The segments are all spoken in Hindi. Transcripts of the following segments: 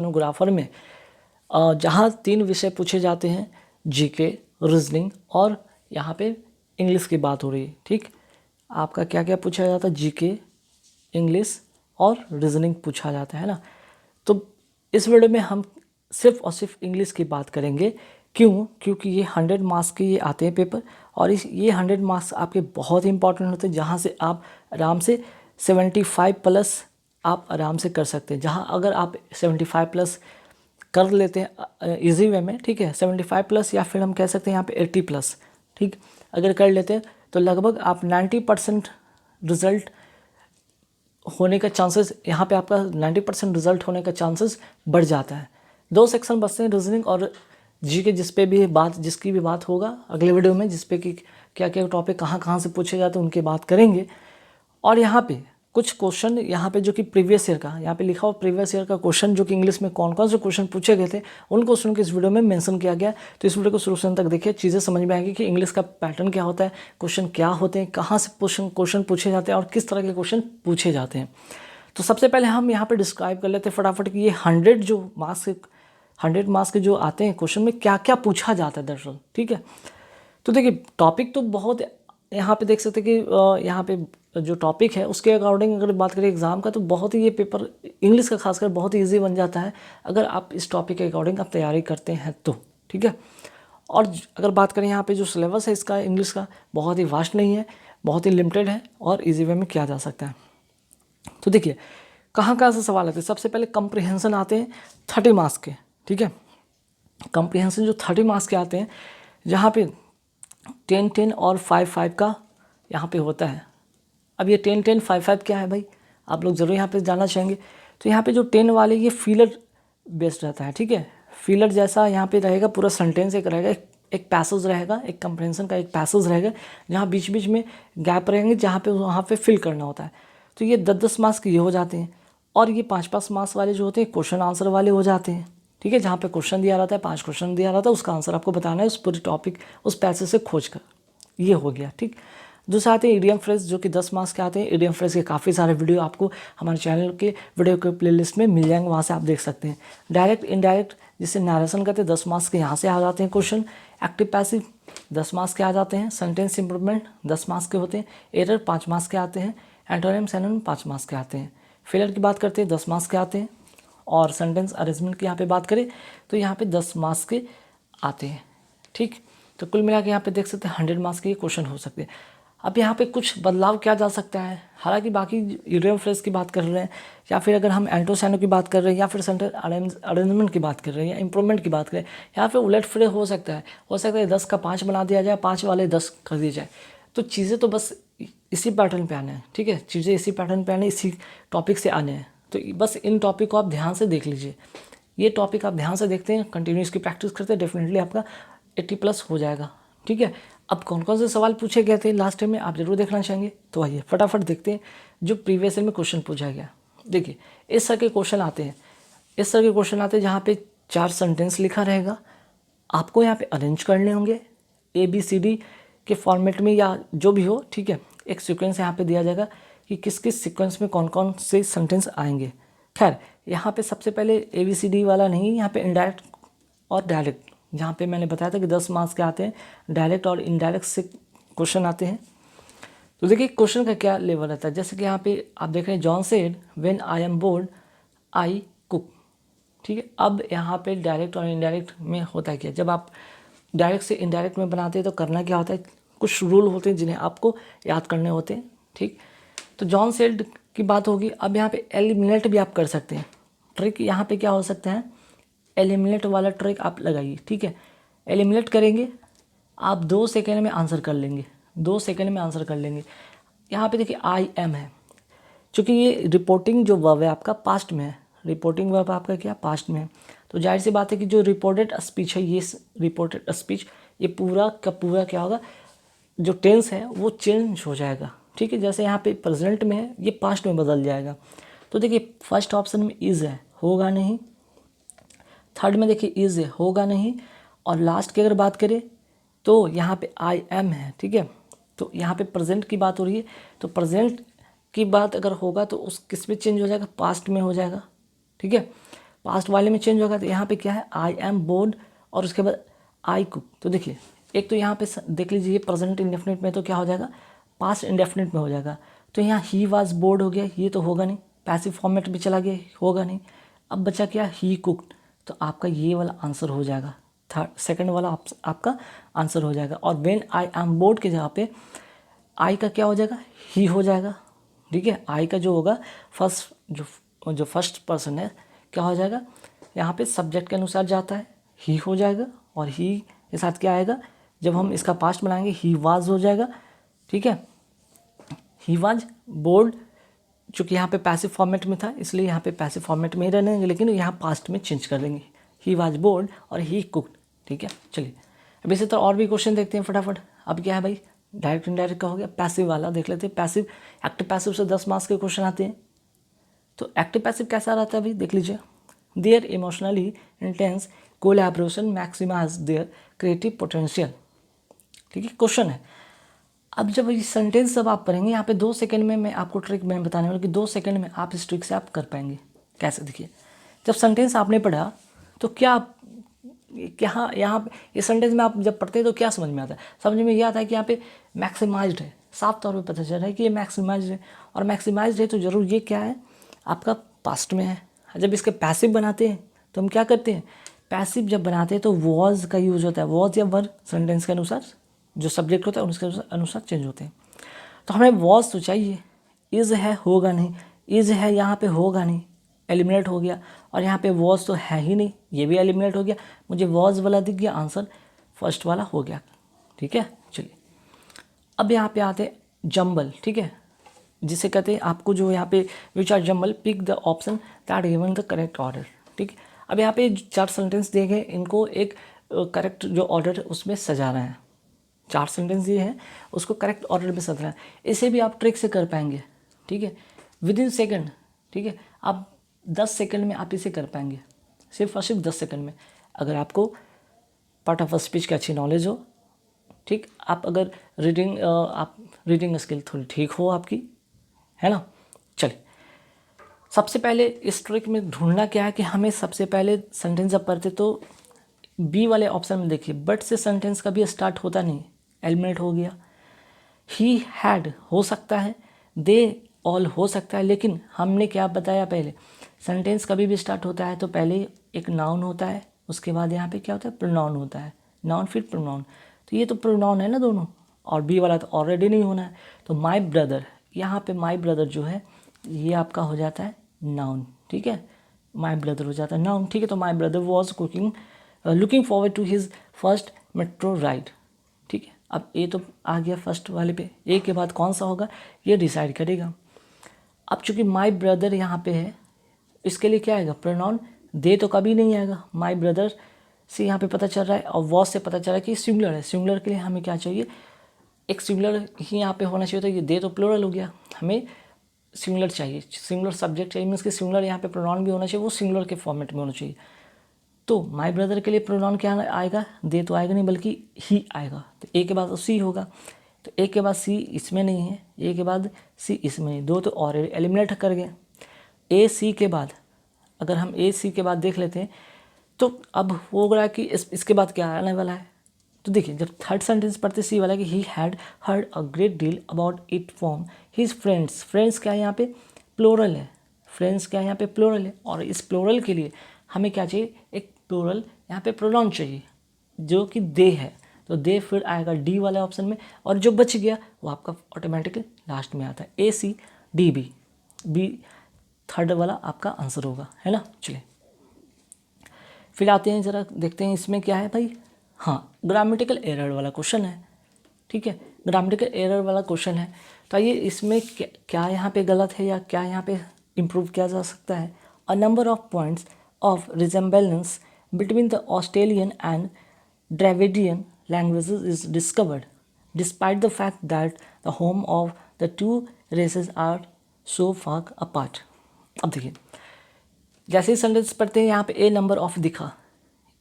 स्टेनोग्राफर में जहाँ 3 विषय पूछे जाते हैं, जीके, रीजनिंग और यहाँ पे इंग्लिश की बात हो रही है। ठीक, आपका क्या क्या पूछा जाता है, जीके, इंग्लिश और रीजनिंग पूछा जाता है ना। तो इस वीडियो में हम सिर्फ और सिर्फ इंग्लिश की बात करेंगे। क्यों? क्योंकि ये 100 मार्क्स के ये आते हैं पेपर, और ये 100 मार्क्स आपके बहुत ही इंपॉर्टेंट होते हैं, जहाँ से आप आराम से 75 प्लस आप आराम से कर सकते हैं। जहाँ अगर आप 75 प्लस कर लेते हैं इजी वे में, ठीक है, 75 प्लस, या फिर हम कह सकते हैं यहाँ पे 80 प्लस, ठीक, अगर कर लेते हैं तो लगभग आप 90% रिजल्ट होने का चांसेस, यहाँ पे आपका 90% रिजल्ट होने का चांसेस बढ़ जाता है। 2 सेक्शन बचते हैं, रीजनिंग और जी के, जिसकी भी बात होगा अगले वीडियो में, जिस पे कि क्या क्या टॉपिक कहाँ से पूछे जाते हैं उनकी बात करेंगे। और यहाँ पे कुछ क्वेश्चन यहाँ पे जो कि प्रीवियस ईयर का, यहाँ पे लिखा हुआ प्रीवियस ईयर का क्वेश्चन, जो कि इंग्लिश में कौन कौन से क्वेश्चन पूछे गए थे, उन क्वेश्चन को इस वीडियो में मेंशन किया गया। तो इस वीडियो को शुरू से अंत तक देखिए, चीज़ें समझ में आएगी कि इंग्लिश का पैटर्न क्या होता है, क्वेश्चन क्या होते हैं, कहाँ से क्वेश्चन पूछे जाते हैं और किस तरह के क्वेश्चन पूछे जाते हैं। तो सबसे पहले हम यहाँ पर डिस्क्राइब कर लेते हैं फटाफट कि ये 100 मार्क्स के जो आते हैं क्वेश्चन में क्या क्या पूछा जाता है दरअसल। ठीक है, तो देखिए टॉपिक तो बहुत, यहाँ पे देख सकते हैं कि यहाँ पे जो टॉपिक है उसके अकॉर्डिंग अगर बात करें एग्ज़ाम का, तो बहुत ही ये पेपर इंग्लिश का खासकर बहुत ही ईजी बन जाता है अगर आप इस टॉपिक के अकॉर्डिंग आप तैयारी करते हैं तो। ठीक है, और अगर बात करें यहाँ पे जो सिलेबस है इसका इंग्लिश का, बहुत ही वास्ट नहीं है, बहुत ही लिमिटेड है और ईजी वे में किया जा सकता है। तो देखिए कहाँ से सवाल आते हैं। सबसे पहले कंप्रीहेंशन आते हैं 30 मार्क्स के। ठीक है, कंप्रीहेंशन जो 30 मार्क्स के आते हैं, जहाँ पे 10-10 और 5-5 का यहाँ पे होता है। अब ये 10-10 5-5 क्या है भाई, आप लोग ज़रूर यहाँ पे जानना चाहेंगे। तो यहाँ पे जो 10 वाले ये फीलर बेस्ड रहता है। ठीक है, फीलर जैसा यहाँ पे रहेगा, पूरा सेंटेंस एक रहेगा, एक पैसेज रहेगा, एक कंप्रीहेंशन का एक पैसेज रहेगा, जहाँ बीच बीच में गैप रहेंगे, जहाँ पे वहाँ पे फिल करना होता है। तो ये 10-10 मार्क्स के ये हो जाते हैं, और ये 5-5 मार्क्स वाले जो होते हैं क्वेश्चन आंसर वाले हो जाते हैं। ठीक है, जहाँ पे क्वेश्चन दिया रहता है, 5 क्वेश्चन दिया रहता है, उसका आंसर आपको बताना है उस पूरे टॉपिक, उस पैसेज से खोज कर। ये हो गया। ठीक, दूसरा आते हैं ईडियम फ्रेज, जो कि 10 मार्क्स के आते हैं। ईडियम फ्रेज के काफ़ी सारे वीडियो आपको हमारे चैनल के वीडियो के प्लेलिस्ट में मिल जाएंगे, वहाँ से आप देख सकते हैं। डायरेक्ट इनडायरेक्ट जिसे नरेशन कहते हैं, 10 मार्क्स के यहाँ से आ जाते हैं क्वेश्चन। एक्टिव पैसिव 10 मार्क्स के आ जाते हैं। सेंटेंस इंप्रूवमेंट 10 मार्क्स के होते हैं। एरर 5 मार्क्स के आते हैं। एंटोनिम सिनोनिम 5 मार्क्स के आते हैं। फेलियर की बात करते हैं 10 मार्क्स के आते हैं। और सेंटेंस अरेंजमेंट की यहाँ पे बात करें तो यहाँ पे 10 मार्क्स के आते हैं। ठीक, तो कुल मिला के यहाँ पे देख सकते हैं 100 मार्क्स के क्वेश्चन हो सकते हैं। अब यहाँ पे कुछ बदलाव किया जा सकता है, हालांकि बाकी ईडियम फ्रेज की बात कर रहे हैं, या फिर अगर हम एंटोसाइनो की बात कर रहे हैं, या फिर सेंटेंस अरेंजमेंट की बात कर रहे हैं, या इंप्रूवमेंट की बात करें, यहाँ पे उलट फ्रेज हो सकता है 10 का 5 बना दिया जाए, 5 वाले 10 कर दिया जाए। तो चीज़ें तो बस इसी पैटर्न पे आने हैं। ठीक है, चीज़ें इसी पैटर्न पे आने, इसी टॉपिक से आने हैं। तो बस इन टॉपिक को आप ध्यान से देख लीजिए। ये टॉपिक आप ध्यान से देखते हैं, कंटिन्यू इसकी प्रैक्टिस करते हैं, डेफिनेटली आपका 80 प्लस हो जाएगा। ठीक है, अब कौन कौन से सवाल पूछे गए थे लास्ट टाइम में, आप जरूर देखना चाहेंगे, तो आइए फटाफट देखते हैं जो प्रीवियस ईयर में क्वेश्चन पूछा गया। देखिए इस तरह के क्वेश्चन आते हैं, जहाँ पे 4 सेंटेंस लिखा रहेगा, आपको यहाँ पे अरेंज करने होंगे ABCD के फॉर्मेट में, या जो भी हो। ठीक है, एक सीक्वेंस यहाँ पे दिया जाएगा कि किस किस सीक्वेंस में कौन कौन से सेंटेंस आएंगे। खैर यहाँ पे सबसे पहले ABCD वाला नहीं, यहाँ पे इनडायरेक्ट और डायरेक्ट, जहाँ पे मैंने बताया था कि 10 मार्क्स के आते हैं, डायरेक्ट और इनडायरेक्ट से क्वेश्चन आते हैं। तो देखिए क्वेश्चन का क्या लेवल रहता है। जैसे कि यहाँ पे आप देख रहे हैं, John said when I am board I cook. ठीक है, अब यहाँ पे डायरेक्ट और इनडायरेक्ट में होता है क्या, जब आप डायरेक्ट से इनडायरेक्ट में बनाते हैं तो करना क्या होता है, कुछ रूल होते हैं जिन्हें आपको याद करने होते हैं। ठीक, तो जॉन सेड की बात होगी। अब यहाँ पे एलिमिनेट भी आप कर सकते हैं। ट्रिक यहाँ पे क्या हो सकता है, एलिमिनेट वाला ट्रिक आप लगाइए। ठीक है, एलिमिनेट करेंगे आप, 2 सेकेंड में आंसर कर लेंगे, 2 सेकेंड में आंसर कर लेंगे। यहाँ पे देखिए आई एम है, चूँकि ये रिपोर्टिंग जो वर्ब है आपका पास्ट में है, रिपोर्टिंग वर्ब आपका क्या पास्ट में है, तो जाहिर सी बात है कि जो रिपोर्टेड स्पीच है, ये रिपोर्टेड स्पीच ये पूरा का पूरा क्या होगा, जो टेंस है वो चेंज हो जाएगा। ठीक है, जैसे यहाँ पे प्रेजेंट में है, ये पास्ट में बदल जाएगा। तो देखिए फर्स्ट ऑप्शन में इज़ है, होगा नहीं। थर्ड में देखिए इज़ है, होगा नहीं। और लास्ट की अगर बात करें तो यहाँ पे आई एम है। ठीक है, तो यहाँ पे प्रेजेंट की बात हो रही है, तो प्रेजेंट की बात अगर होगा तो उस किस में चेंज हो जाएगा, पास्ट में हो जाएगा। ठीक है, पास्ट वाले में चेंज होगा। तो यहाँ पे क्या है, आई एम बोर्ड और उसके बाद आई कुक। तो देखिए एक तो यहाँ पे देख लीजिए प्रेजेंट इंडेफिनिट में तो क्या हो जाएगा, पास्ट इंडेफिनिट में हो जाएगा। तो यहाँ ही वाज बोर्ड हो गया, ये तो होगा नहीं, पैसिव फॉर्मेट में चला गया, होगा नहीं। अब बचा क्या, ही कुक्ड। तो आपका ये वाला आंसर हो जाएगा, सेकंड वाला आपका आंसर हो जाएगा। और व्हेन आई एम बोर्ड के जगह पे आई का क्या हो जाएगा, ही हो जाएगा। ठीक है, आई का जो होगा फर्स्ट, जो फर्स्ट पर्सन है क्या हो जाएगा, यहाँ पे सब्जेक्ट के अनुसार जाता है, ही हो जाएगा। और ही के साथ क्या आएगा, जब हम इसका पास्ट बनाएंगे ही वाज हो जाएगा। ठीक है, ही वाज बोर्ड, चूँकि यहाँ पे पैसिव फॉर्मेट में था इसलिए यहाँ पे पैसिव फॉर्मेट में ही रहने देंगे, लेकिन यहाँ पास्ट में चेंज कर देंगे, ही वाज बोर्ड और ही कुक्ड। ठीक है, चलिए अब इसी तरह और भी क्वेश्चन देखते हैं फटाफट। अब क्या है भाई, डायरेक्ट इनडायरेक्ट का हो गया, पैसिव वाला देख लेते हैं। पैसिव, एक्टिव पैसिव से 10 मार्क्स के क्वेश्चन आते हैं। तो एक्टिव पैसिव कैसा रहता है भाई, देख लीजिए। Their emotionally intense collaboration maximize their creative potential. ठीक है, क्वेश्चन है। अब जब ये सेंटेंस जब आप पढ़ेंगे यहाँ पे 2 सेकंड में मैं आपको ट्रिक मैं बताने वाला कि 2 सेकंड में आप इस ट्रिक से आप कर पाएंगे। कैसे, देखिए जब सेंटेंस आपने पढ़ा तो क्या यहाँ पे ये सेंटेंस में आप जब पढ़ते हैं तो क्या समझ में आता है, समझ में ये आता है कि यहाँ पे मैक्सिमाइज्ड है, साफ तौर पे पता चल रहा है कि ये मैक्सिमाइज्ड है। और मैक्सिमाइज्ड है तो जरूर ये क्या है, आपका पास्ट में है। जब इसके पैसिव बनाते हैं तो हम क्या करते हैं, पैसिव जब बनाते हैं तो वॉज का यूज होता है। वॉज या वर सेंटेंस के अनुसार जो सब्जेक्ट होता है उसके अनुसार चेंज होते हैं। तो हमें वॉज तो चाहिए, इज़ है होगा नहीं, इज़ है यहाँ पे होगा नहीं, एलिमिनेट हो गया। और यहाँ पे वॉज तो है ही नहीं, ये भी एलिमिनेट हो गया। मुझे वॉज वाला दिख गया, आंसर फर्स्ट वाला हो गया। ठीक है, चलिए अब यहाँ पे आते हैं जंबल। ठीक है, जिसे कहते हैं आपको जो यहाँ पे which are jumbled, pick the option that given the correct order. ठीक है, अब यहाँ पे 4 सेंटेंस दिए गए, इनको एक करेक्ट जो ऑर्डर है उसमें सजाना है। 4 सेंटेंस ये हैं, उसको करेक्ट ऑर्डर में सजाना है। इसे भी आप ट्रिक से कर पाएंगे। ठीक है, विद इन सेकेंड। ठीक है, आप 10 सेकंड में आप इसे कर पाएंगे, सिर्फ और सिर्फ 10 सेकंड में, अगर आपको पार्ट ऑफ स्पीच की अच्छी नॉलेज हो। ठीक, आप अगर रीडिंग स्किल थोड़ी ठीक हो आपकी, है ना। चलिए सबसे पहले इस ट्रिक में ढूंढना क्या है कि हमें सबसे पहले सेंटेंस जब पढ़ते तो बी वाले ऑप्शन में देखिए, बट से सेंटेंस कभी स्टार्ट होता नहीं, एलिमिनेट हो गया। ही हैड हो सकता है, दे ऑल हो सकता है, लेकिन हमने क्या बताया पहले, सेंटेंस कभी भी स्टार्ट होता है तो पहले एक नाउन होता है, उसके बाद यहाँ पे क्या होता है, प्रोनाउन होता है, नाउन फिर प्रोनाउन। तो ये तो प्रोनाउन है ना दोनों, और बी वाला तो ऑलरेडी नहीं होना है। तो माई ब्रदर, यहाँ पे माई ब्रदर जो है ये आपका हो जाता है नाउन। ठीक है, माई ब्रदर हो जाता है नाउन। ठीक है, तो my brother was looking forward to his first metro ride. ठीक है, अब ए तो आ गया फर्स्ट वाले पे, ए के बाद कौन सा होगा ये डिसाइड करेगा। अब चूंकि माई ब्रदर यहाँ पे है, इसके लिए क्या आएगा, प्रोनाउन। दे तो कभी नहीं आएगा, माई ब्रदर से यहाँ पे पता चल रहा है और वॉज से पता चल रहा है कि सिंगुलर है। सिंगुलर के लिए हमें क्या चाहिए, एक सिंगुलर ही यहाँ पे होना चाहिए। तो ये दे तो प्लूरल हो गया, हमें सिंगुलर चाहिए, सिंगुलर सब्जेक्ट चाहिए, मीन्स कि सिंगुलर यहाँ पे प्रोनाउन भी होना चाहिए, वो सिंगुलर के फॉर्मेट में होना चाहिए। तो माई ब्रदर के लिए प्रोनाउन क्या आएगा, दे तो आएगा नहीं बल्कि ही आएगा। तो ए के बाद सी होगा, तो ए के बाद सी इसमें नहीं है, ए के बाद सी इसमें नहीं, दो तो और एलिमिनेट कर गए। ए सी के बाद अगर हम ए सी के बाद देख लेते हैं तो अब हो रहा है कि इसके बाद क्या आने वाला है। तो देखिए जब थर्ड सेंटेंस पढ़ते सी वाला कि he had heard a great deal about it from his friends. Friends क्या है यहाँ पे, प्लोरल है, फ्रेंड्स क्या है यहाँ पे, प्लोरल है। और इस प्लोरल के लिए हमें क्या चाहिए, एक प्लोरल यहाँ पे प्रोनाउन चाहिए जो कि दे है। तो दे फिर आएगा डी वाले ऑप्शन में, और जो बच गया वो आपका ऑटोमेटिकली लास्ट में आता है, A C D B, B third वाला आपका आंसर होगा, है ना। चलिए फिर आते हैं ज़रा देखते हैं इसमें क्या है भाई। हाँ, ग्रामेटिकल एरर वाला क्वेश्चन है। ठीक है, ग्रामेटिकल एरर वाला क्वेश्चन है। तो आइए इसमें क्या यहाँ पे गलत है या क्या यहाँ पे इम्प्रूव किया जा सकता है। A number of points of resemblance between the Australian and Dravidian languages is discovered, despite the fact that the home of the two races are so far apart. अब देखिए जैसे ही सेंटेंस पढ़ते हैं यहाँ पे ए नंबर ऑफ दिखा,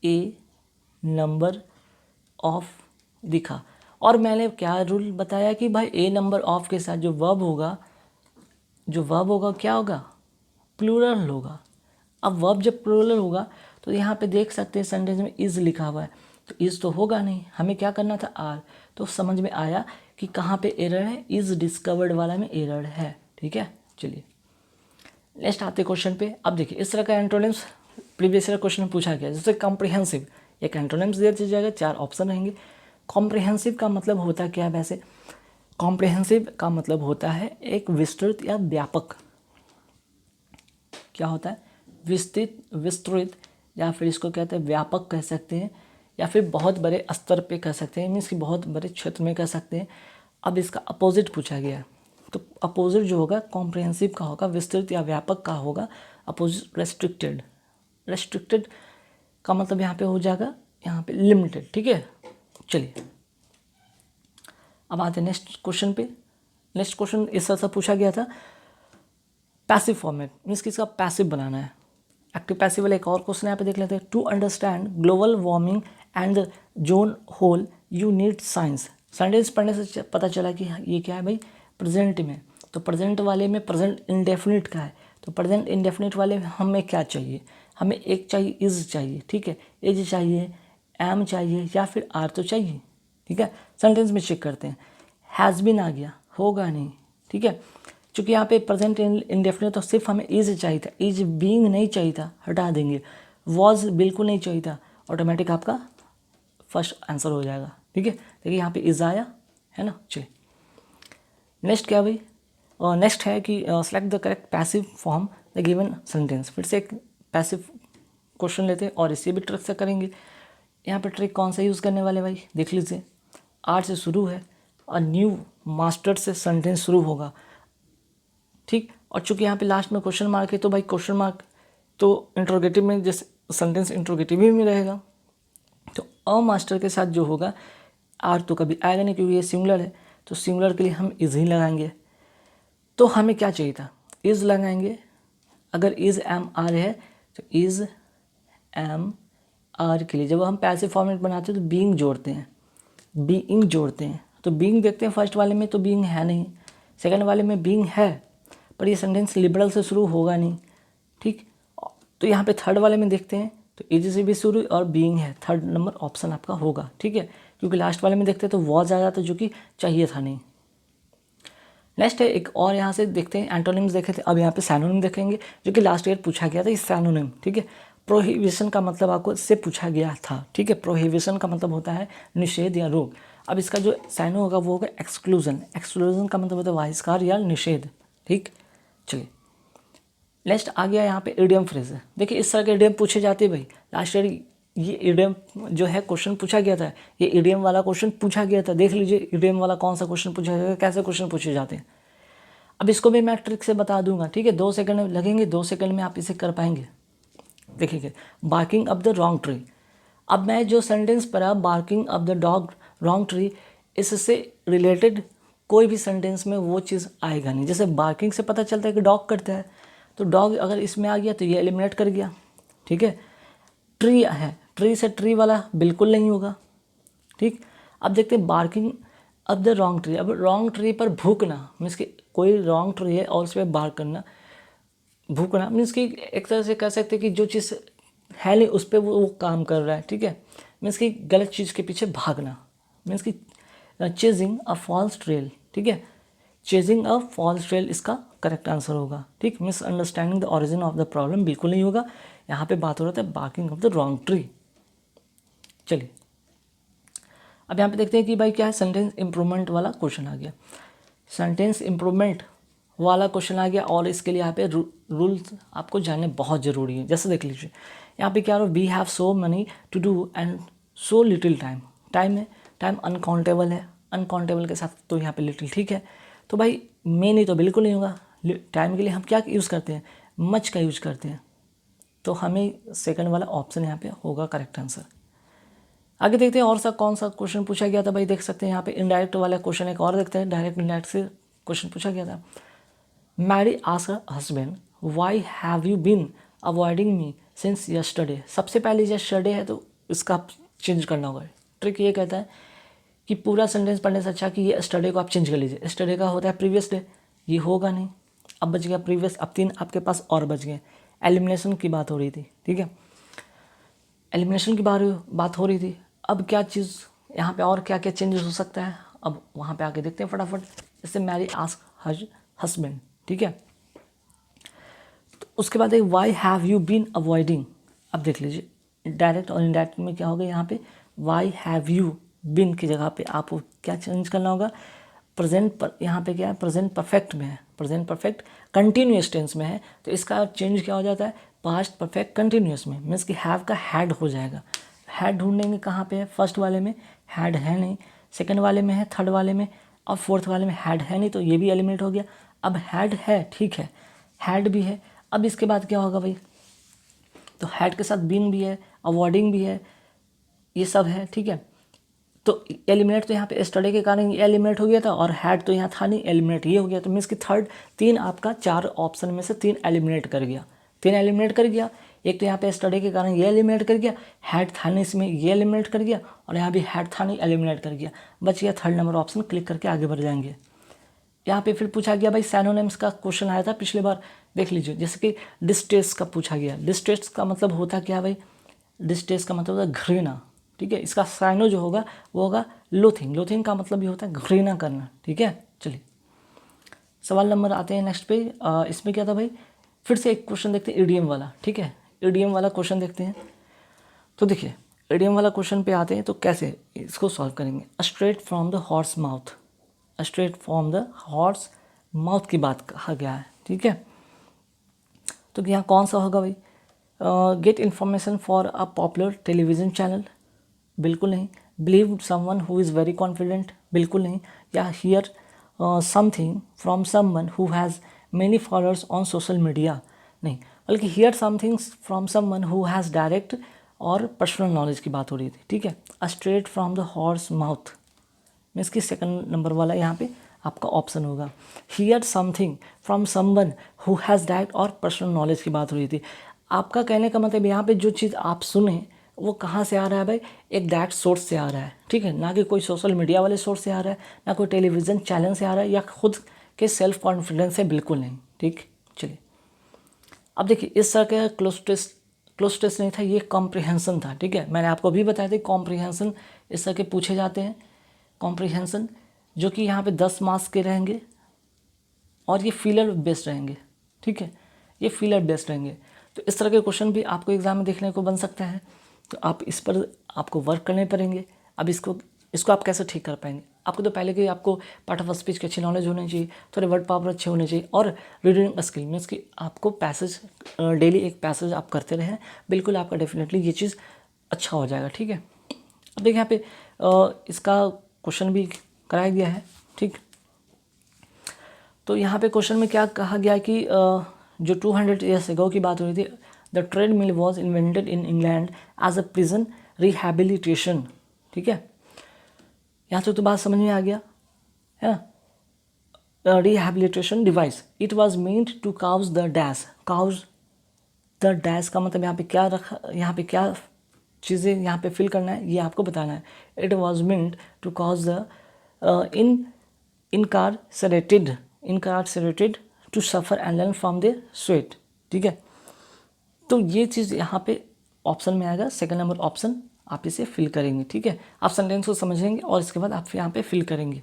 ए नंबर ऑफ दिखा, और मैंने क्या रूल बताया कि भाई ए नंबर ऑफ के साथ जो वर्ब होगा क्या होगा, प्लूरल होगा। अब वर्ब जब प्लूरल होगा तो यहाँ पे देख सकते हैं सेंटेंस में इज़ लिखा हुआ है, तो इज़ तो होगा नहीं, हमें क्या करना था आर। तो समझ में आया कि कहाँ पे एरर है, इज़ डिस्कवर्ड वाला में एरर है। ठीक है, चलिए नेक्स्ट आते क्वेश्चन पे। अब देखिए इस तरह का एंटोनिम्स प्रीवियस ईयर क्वेश्चन में पूछा गया, जैसे कॉम्प्रिहेंसिव, एक एंटोनिम्स दिया जाएगा, 4 ऑप्शन रहेंगे। कॉम्प्रिहेंसिव का मतलब होता क्या है वैसे? कॉम्प्रिहेंसिव का मतलब होता है एक विस्तृत या व्यापक। क्या होता है? विस्तृत या फिर इसको कहते हैं व्यापक कह सकते हैं, या फिर बहुत बड़े स्तर पे कह सकते हैं, मीन्स कि बहुत बड़े क्षेत्र में कह सकते हैं। अब इसका अपोजिट पूछा गया है, तो अपोजिट जो होगा कॉम्प्रिहेंसिव का होगा, विस्तृत या व्यापक का होगा अपोजिट रेस्ट्रिक्टेड। रेस्ट्रिक्टेड का मतलब यहाँ पे हो जाएगा यहाँ पे लिमिटेड। ठीक है, चलिए अब आते हैं नेक्स्ट क्वेश्चन पे। नेक्स्ट क्वेश्चन इस तरह से पूछा गया था, पैसिव फॉर्मेट, मीन्स कि इसका पैसिव बनाना है। एक्टिव पैसिव वाला एक और क्वेश्चन यहाँ पे देख लेते हैं। To understand global warming and zone hole you need science. Sentence पढ़ने से पता चला कि ये क्या है भाई, प्रेजेंट में। तो प्रेजेंट वाले में प्रेजेंट इंडेफिनिट का है, तो प्रेजेंट इंडेफिनिट वाले में हमें क्या चाहिए? हमें एक चाहिए इज़ चाहिए। ठीक है, इज चाहिए, एम चाहिए, या फिर आर तो चाहिए। ठीक है, सेंटेंस में चेक करते हैं। हैज़ बीन आ गया, होगा नहीं। ठीक है, चूँकि यहाँ पे प्रेजेंट इंडेफिनिट तो सिर्फ हमें इज चाहिए था, इज बीइंग नहीं चाहिए था, हटा देंगे। वॉज बिल्कुल नहीं चाहिए था, ऑटोमेटिक आपका फर्स्ट आंसर हो जाएगा। ठीक है, देखिए यहाँ पे इज आया है ना। चलिए नेक्स्ट क्या भाई, नेक्स्ट है कि select the correct passive form the given sentence. फिर से एक पैसिव क्वेश्चन लेते हैं और इसे भी ट्रिक से करेंगे। यहाँ पे ट्रिक कौन सा यूज़ करने वाले भाई, देख लीजिए। आर से शुरू है और न्यू मास्टर से सेंटेंस शुरू होगा। ठीक, और चूंकि यहाँ पे लास्ट में क्वेश्चन मार्क है, तो भाई क्वेश्चन मार्क तो इंट्रोगेटिव में, जैसे सेंटेंस इंट्रोगेटिव में रहेगा, तो अ मास्टर के साथ जो होगा आर तो कभी आएगा नहीं, क्योंकि ये सिंगुलर है। तो सिंगुलर के लिए हम इज ही लगाएंगे। तो हमें क्या चाहिए था, इज लगाएंगे। अगर इज एम आर है तो इज एम आर के लिए जब हम पैसिव फॉर्मेट बनाते हैं तो बीइंग जोड़ते हैं, बीइंग जोड़ते हैं। तो बीइंग देखते हैं, फर्स्ट वाले में तो बीइंग है नहीं, सेकंड वाले में बीइंग है, पर ये सेंटेंस लिबरल से शुरू होगा नहीं। ठीक, तो यहाँ पे थर्ड वाले में देखते हैं तो इज से भी शुरू और बीइंग है, थर्ड नंबर ऑप्शन आपका होगा। ठीक है, क्योंकि लास्ट वाले में देखते हैं तो वॉज आ जाता, जो कि चाहिए था नहीं। नेक्स्ट है एक और, यहाँ से देखते हैं एंटोनिम्स देखे थे, अब यहाँ पे सैनोनिम देखेंगे, जो कि लास्ट ईयर पूछा गया था, इस सैनोनिम। ठीक है, प्रोहिबिशन का मतलब आपको इससे पूछा गया था। ठीक है, प्रोहिबिशन का मतलब होता है निषेध या रोक। अब इसका जो सैनो होगा वो होगा एक्सक्लूजन। एक्सक्लूजन का मतलब होता है बहिष्कार या निषेध। ठीक, चलिए नेक्स्ट आ गया यहाँ पे इडियम फ्रेज। देखिए इस तरह के इडियम पूछे जाते हैं भाई। लास्ट ईयर ये इडियम जो है क्वेश्चन पूछा गया था, ये इडियम वाला क्वेश्चन पूछा गया था। देख लीजिए इडियम वाला कौन सा क्वेश्चन पूछा गया, कैसे क्वेश्चन पूछे जाते हैं। अब इसको भी मैं ट्रिक से बता दूंगा। ठीक है, 2 सेकंड लगेंगे, 2 सेकंड में आप इसे कर पाएंगे। देखिए barking up the wrong tree. अब मैं जो सेंटेंस पढ़ा barking up the dog wrong tree, इससे रिलेटेड कोई भी सेंटेंस में वो चीज़ आएगा नहीं। जैसे बार्किंग से पता चलता है कि डॉग करता है, तो डॉग अगर इसमें आ गया तो ये एलिमिनेट कर गया। ठीक है, ट्री है, ट्री से ट्री वाला बिल्कुल नहीं होगा। ठीक, अब देखते हैं barking up the wrong tree. अब रॉन्ग ट्री पर भूकना मीन्स कि कोई रॉन्ग ट्री है और उस पर बार्क करना, भूकना मीन्स कि एक तरह से कह सकते हैं कि जो चीज़ है नहीं उस पर वो काम कर रहा है। ठीक है, मीन्स कि गलत चीज़ के पीछे भागना, मीन्स कि चेजिंग अ फॉल्स ट्रेल। ठीक है, चेजिंग अ फॉल्स ट्रेल इसका करेक्ट आंसर होगा। ठीक, misunderstanding the origin of the problem बिल्कुल नहीं होगा। यहाँ पे बात हो रहा था barking of the wrong tree. चलिए अब यहाँ पे देखते हैं कि भाई क्या है, सेंटेंस इंप्रूवमेंट वाला क्वेश्चन आ गया। सेंटेंस इंप्रूवमेंट वाला क्वेश्चन आ गया और इसके लिए यहाँ पे रूल्स आपको जानने बहुत ज़रूरी है। जैसे देख लीजिए यहाँ पे क्या हो, we have so money to do and so little time. Time है, टाइम अनकाउंटेबल है, अनकाउंटेबल के साथ तो यहाँ पे लिटिल। ठीक है, तो भाई मे नहीं तो बिल्कुल नहीं होगा। टाइम के लिए हम क्या यूज़ करते हैं, मच का यूज़ करते हैं, तो हमें सेकंड वाला ऑप्शन यहाँ पे होगा करेक्ट आंसर। आगे देखते हैं और सा कौन सा क्वेश्चन पूछा गया था भाई। देख सकते हैं यहाँ पे इनडायरेक्ट वाला क्वेश्चन एक और देखते हैं। डायरेक्ट इनडायरेक्ट से क्वेश्चन पूछा गया था। Mary asked husband why have you been avoiding me since yesterday. सबसे पहले यस्टरडे है तो इसका चेंज करना होगा। ट्रिक ये कहता है कि पूरा सेंटेंस पढ़ने से अच्छा कि ये यस्टरडे को आप चेंज कर लीजिए। यस्टरडे का होता है प्रीवियस डे, ये होगा नहीं। अब बच गया प्रीवियस, अब 3 आपके पास और बच गए। एलिमिनेशन की बात हो रही थी, ठीक है, एलिमिनेशन की बात हो रही थी। अब क्या चीज़ यहाँ पे और क्या क्या चेंजेस हो सकता है, अब वहाँ पे आके देखते हैं फटाफट। जैसे मैरी आस्क हर हस्बैंड, ठीक है, तो उसके बाद एक why have you been avoiding. अब देख लीजिए डायरेक्ट और इनडायरेक्ट में क्या होगा, यहाँ पे वाई हैव यू बीन की जगह पे आपको क्या चेंज करना होगा, प्रेजेंट पर, यहाँ पे क्या है, प्रेजेंट परफेक्ट में है, प्रेजेंट परफेक्ट कंटिन्यूस टेंस में है, तो इसका चेंज क्या हो जाता है, पास्ट परफेक्ट कंटिन्यूस में, मीन्स कि हैव का हैड हो जाएगा। हैड ढूंढेंगे कहाँ पे है, फर्स्ट वाले में हैड है नहीं, सेकंड वाले में है, थर्ड वाले में, और फोर्थ वाले में हैड है नहीं, तो ये भी एलिमिनेट हो गया। अब हैड है, ठीक है, हैड भी है। अब इसके बाद क्या होगा भाई, तो हैड के साथ बीन भी है, अवॉर्डिंग भी है, ये सब है, ठीक है। तो एलिमिनेट तो यहाँ पे स्टडी के कारण ये एलिमिनेट हो गया था, और हैड तो यहाँ था नहीं, एलिमिनेट ये हो गया। तो मीन्स कि थर्ड, तीन आपका चार ऑप्शन में से तीन एलिमिनेट कर गया, तीन एलिमिनेट कर गया। एक तो यहाँ पे स्टडी के कारण ये एलिमिनेट कर गया, हैड था नहीं इसमें, ये एलिमिनेट कर गया, और यहाँ भी हैड था नहीं, एलिमिनेट कर गया, बच गया थर्ड नंबर ऑप्शन। क्लिक करके आगे बढ़ जाएंगे। यहाँ पे फिर पूछा गया भाई सैनोनिम्स का क्वेश्चन आया था पिछली बार, देख लीजिए। जैसे कि डिस्टेस्ट का पूछा गया, डिस्टेस्ट का मतलब होता क्या भाई, डिस्टेस्ट का मतलब होता है घृणा, ठीक है। इसका साइनो जो होगा वो होगा लोथिंग, लोथिंग का मतलब ये होता है घृणा करना, ठीक है। चलिए सवाल नंबर आते हैं नेक्स्ट पे। इसमें क्या था भाई, फिर से एक क्वेश्चन देखते हैं ईडीएम वाला, ठीक है, ईडीएम वाला क्वेश्चन देखते हैं। तो देखिए ईडीएम वाला क्वेश्चन पे आते हैं, तो कैसे इसको सॉल्व करेंगे। Straight from the horse mouth, straight from the horse mouth की बात कहा गया है, ठीक है। तो यहाँ कौन सा होगा भाई, get information for a popular television channel, बिल्कुल नहीं। Believe someone who is very confident, बिल्कुल नहीं। या here something from someone who has many followers on social media, नहीं, बल्कि here something from someone who has direct और पर्सनल नॉलेज की बात हो रही थी, ठीक है। Straight from the horse mouth means कि सेकंड नंबर वाला यहाँ पे आपका ऑप्शन होगा। Here something from someone who has direct और पर्सनल नॉलेज की बात हो रही थी। आपका कहने का मतलब यहाँ पे जो चीज़ आप सुने वो कहाँ से आ रहा है भाई, एक डायरेक्ट सोर्स से आ रहा है, ठीक है, ना कि कोई सोशल मीडिया वाले सोर्स से आ रहा है, ना कोई टेलीविज़न चैनल से आ रहा है, या खुद के सेल्फ कॉन्फिडेंस से, बिल्कुल नहीं, ठीक। चलिए अब देखिए इस तरह का क्लोज टेस्ट नहीं था, ये कॉम्प्रिहेंसन था, ठीक है। मैंने आपको अभी बताया था कॉम्प्रिहेंसन इस तरह के पूछे जाते हैं, कॉम्प्रिहेंसन जो कि यहाँ पे 10 मार्क्स के रहेंगे, और ये फीलर बेस्ड रहेंगे, ठीक है, ये फीलर बेस्ड रहेंगे। तो इस तरह के क्वेश्चन भी आपको एग्जाम में देखने को बन सकता है, तो आप इस पर आपको वर्क करने पड़ेंगे। अब इसको आप कैसे ठीक कर पाएंगे, आपको तो पहले कि आपको पार्ट ऑफ स्पीच की अच्छी नॉलेज होनी चाहिए, थोड़े वर्ड पावर अच्छे होने चाहिए, और रीडिंग स्किल मीन्स कि आपको पैसेज डेली एक पैसेज आप करते रहें, बिल्कुल आपका डेफिनेटली ये चीज़ अच्छा हो जाएगा, ठीक है। अब देखिए यहाँ पे इसका क्वेश्चन भी कराया गया है, ठीक। तो यहाँ पे क्वेश्चन में क्या कहा गया है कि जो 200 ईयर्स एगो की बात हो रही थी, the treadmill was invented in England as a prison rehabilitation, ठीक है। यहाँ से तो बात समझ में आ गया है ना, rehabilitation device, it was meant to cause the dash, cause the dash का मतलब यहाँ पे क्या रखा, यहाँ पे क्या चीज़ें यहाँ पे फिल करना है, ये आपको बताना है। It was meant to cause the incarcerated to suffer and learn from the sweat, ठीक है। तो ये चीज़ यहाँ पे ऑप्शन में आएगा, सेकंड नंबर ऑप्शन, आप इसे फिल करेंगे, ठीक है। आप सेंटेंस को समझेंगे और इसके बाद आप यहाँ पे फिल करेंगे।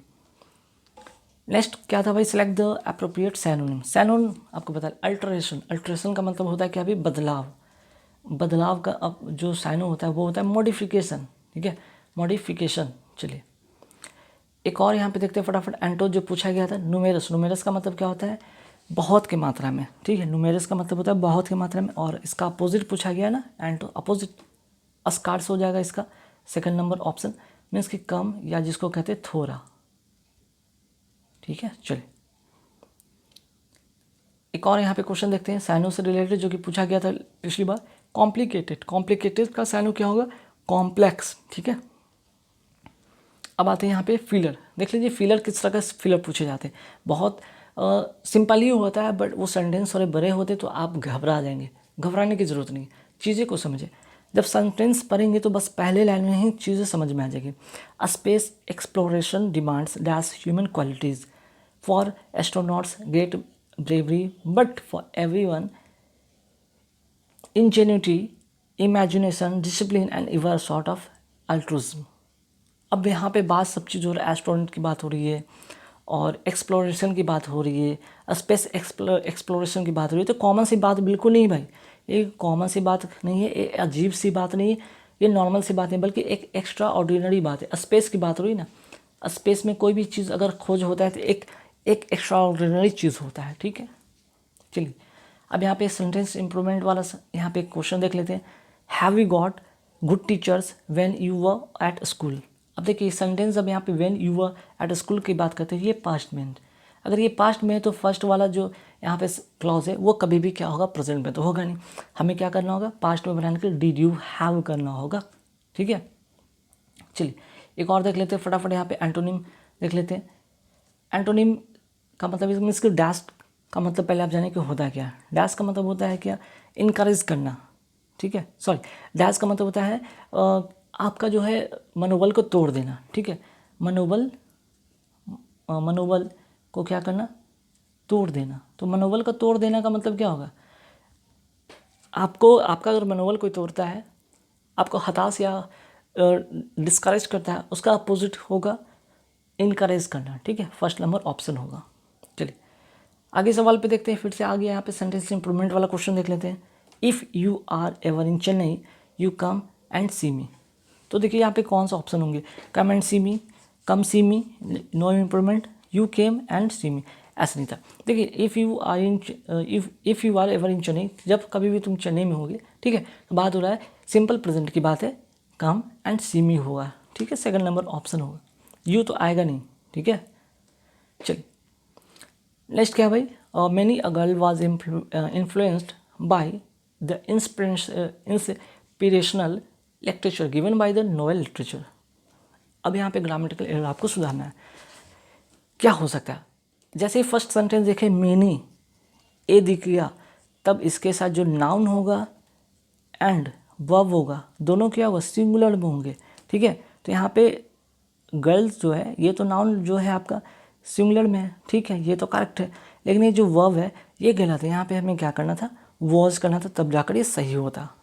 नेक्स्ट क्या था भाई, select the appropriate synonym. Synonym आपको पता है अल्टरेशन, अल्टरेशन का मतलब होता है क्या भाई, बदलाव, बदलाव का अब जो साइनो होता है वो होता है मॉडिफिकेशन, ठीक है, मॉडिफिकेशन। चलिए एक और यहाँ पे देखते हैं फटाफट, एंटो जो पूछा गया था, नुमेरस, नुमेरस का मतलब क्या होता है, बहुत के मात्रा में, ठीक है, नुमेरस का मतलब होता है बहुत की मात्रा में, और इसका अपोजिट पूछा गया ना, एंटो अपोजिट, अस्कार्स हो जाएगा इसका सेकंड नंबर ऑप्शन, मीन्स कि कम, या जिसको कहते हैं थोड़ा, ठीक है। चलिए एक और यहाँ पे क्वेश्चन देखते हैं साइनो से रिलेटेड, जो कि पूछा गया था पिछली बार, कॉम्प्लिकेटेड, कॉम्प्लिकेटेड का साइनो क्या होगा, कॉम्प्लेक्स, ठीक है। अब आते हैं यहाँ पे फिलर, देख लीजिए फिलर किस तरह का फिलर पूछे जाते हैं, बहुत सिंपल ही होता है, बट वो सेंटेंस थोड़े बड़े होते तो आप घबरा जाएंगे, घबराने की ज़रूरत नहीं, चीज़ें को समझे। जब सेंटेंस पढ़ेंगे तो बस पहले लाइन में ही चीज़ें समझ में आ जाएगी। Space exploration demands dash human qualities, for astronauts great bravery, but for everyone ingenuity, imagination, discipline and ever sort of altruism. अब यहाँ पे बात सब चीज़ हो रही है, एस्ट्रोनॉट की बात हो रही है और एक्सप्लोरेशन की बात हो रही है, स्पेस एक्सप्लोरेशन की बात हो रही है। तो कॉमन सी बात बिल्कुल नहीं भाई, ये कॉमन सी बात नहीं है, ये अजीब सी बात नहीं है, ये नॉर्मल सी बात नहीं, बल्कि एक एक्स्ट्रा ऑर्डिनरी बात है। स्पेस की बात हो रही है ना, स्पेस में कोई भी चीज़ अगर खोज होता है तो एक एक्स्ट्रा ऑर्डिनरी चीज़ होता है, ठीक है। चलिए अब यहाँ पे सेंटेंस इम्प्रूवमेंट वाला यहाँ पे क्वेश्चन देख लेते हैं। Have you got good teachers when you were at school. अब देखिए सेंटेंस अब यहाँ पे when you were at school की बात करते हैं, ये पास्ट में। अगर ये पास्ट में है तो फर्स्ट वाला जो यहाँ पे क्लॉज है वो कभी भी क्या होगा, प्रेजेंट में तो होगा नहीं। हमें क्या करना होगा, पास्ट में बनाने के लिए डिड यू हैव करना होगा, ठीक है। चलिए एक और देख लेते हैं फटाफट, यहाँ पे एंटोनिम देख लेते हैं। एंटोनिम का मतलब मीन्स कि डैश का मतलब पहले आप जाने कि होता क्या है। डैश का मतलब होता है क्या, इनकरेज करना, ठीक है। सॉरी, डैश का मतलब होता है आपका जो है मनोबल को तोड़ देना, ठीक है। मनोबल को क्या करना, तोड़ देना। तो मनोबल का तोड़ देना का मतलब क्या होगा, आपका अगर मनोबल कोई तोड़ता है, आपको हताश या डिस्करेज करता है, उसका अपोजिट होगा इनकरेज करना, ठीक है। फर्स्ट नंबर ऑप्शन होगा। चलिए आगे सवाल पे देखते हैं, फिर से आगे यहाँ पे सेंटेंस इंप्रूवमेंट वाला क्वेश्चन देख लेते हैं। If you are ever in Chennai you come and see me. तो देखिए यहाँ पे कौन सा ऑप्शन होंगे, come and see me, come see me, no improvement, you came and see me, ऐसा नहीं था। देखिए if you are ever in Chennai, जब कभी भी तुम चेन्नई में होगे, ठीक है, तो बात हो रहा है सिंपल प्रेजेंट की बात है, कम एंड सी मी होगा, ठीक है। सेकंड नंबर ऑप्शन होगा, यू तो आएगा नहीं, ठीक है। चलिए नेक्स्ट क्या भाई, many a girl was influenced by the inspirational literature given by the novel literature. अब यहाँ पे ग्रामेटिकल एरर आपको सुधारना है। क्या हो सकता है, जैसे ही फर्स्ट सेंटेंस देखे मैनी ए दिख गया, तब इसके साथ जो नाउन होगा एंड वर्ब होगा, दोनों क्या होगा, सिंगुलर में होंगे, ठीक है। तो यहाँ पे गर्ल्स जो है, ये तो नाउन जो है आपका सिंगुलर में है, ठीक है, ये तो करेक्ट है। लेकिन ये जो वर्ब है ये गलत है, यहाँ पे हमें क्या करना था, वॉज करना था, तब जाकर ये सही होता,